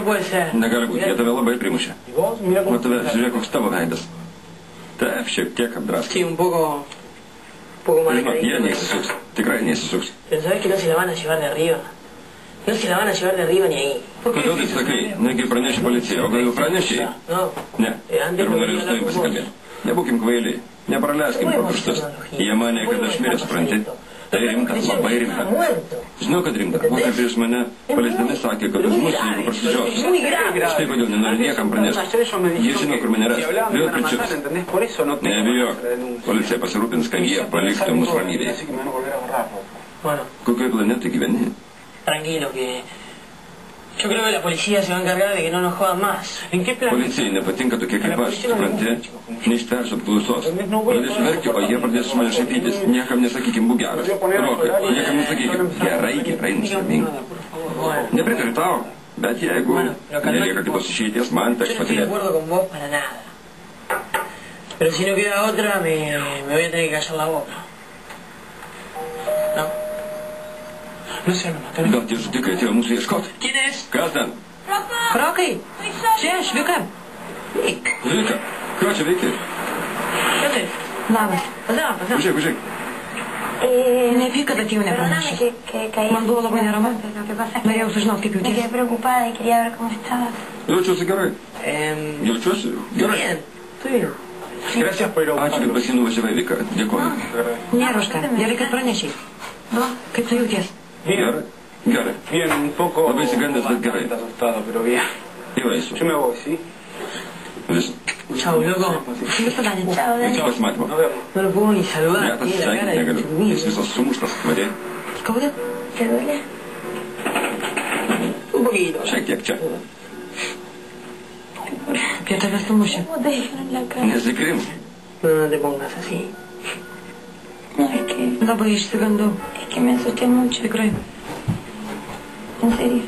No puede ser. Negali būti, jie tave labai primušė. ¿Y vos? Mira cómo... O tave, žiūrėk, koks tavo veidas. Taip, šiek tiek apdraskai. Sí, un poco mal Žinok, jie caído. neįsisuks. Tikrai neįsisuks. Pero sabes que no se la van a llevar de arriba. No se la van a llevar de arriba ni ahí. Kodėl tai sakai? Negi praneši policijai, o gal jau pranešėjai? No. Ne. Pirma norėjau su tavim pasikalbėti. Nebūkim kvailiai. Nepraleiskim pro pirštus. Jie manė, kad aš miręs, supranti? Tai rimta, labai rimta. Žinau, kad rimta. Vakar prieš mane paleisdami sakė, kad už mus, jeigu prasižios. Štai kodėl nenori niekam pranešti. Jie žino, kur mane ras. Vėl pričiups. Nebijok. Policija pasirūpins, kad jie paliktų mus ramybėje. Kokioj planetai gyveni? Tranquilo, que... Yo creo que la policía se va a encargar de que no nos jodan más. ¿En qué plan? Policijai nepatinka tokie kaip aš, supranti? Neištversiu apklausos. Pradėsiu verkti, o jie pradės iš manęs šaipytis. Niekam nesakykim, būk geras. Rokai, niekam nesakykim. Gerai, nusiramink. Nepritariu tau, bet jeigu nelieka kitos išeities, man teks patylėti. No estoy de acuerdo con vos para nada. Pero si no queda otra, me voy a tener que callar la boca. ¿No? No sé, no matar. Gal tie žudikai atėjo mūsų ieškoti? ¿Quién es? Kas ten? Rocky. Sí, aš, Vika. Vika, ką čia veiki? Vete. Labas. Pasá. Užėk. Nepyk, kad atėjau nepranešti. Man buvo labai neramu. Norėjau sužinoti, kaip jautiesi. Me quedé preocupada y quería ver cómo estabas. Jaučiuosi gerai. Jaučiuosi gerai. Estoy bien. Ačiū, kad pas jį nuvažiavai, Vika. Dėkuoju. Neruška, gerai, kad pranešei. Kaip tu jauties? Gerai. Bien, un poco... Labai išsigandęs, bet gerai. Asustado, pero bien. Jau eisiu. Yo me voy, ¿sí? Vis. Chao, loco. Viso, Dani. Iki pasimatymo. Nos vemos. No lo puedo ni saludar. Ne, Tiene la cara pasisveikinti de negaliu. Jis chumillo. visas sumuštas, matei? Skauda? ¿Te duele? Un poquito. Šiek tiek čia. Apie tave sumušė. ¿Cómo te dijeron la cara? Nesikrim. No te pongas así. No, es que Labai išsigandau. me asusté mucho. Tikrai. En serio.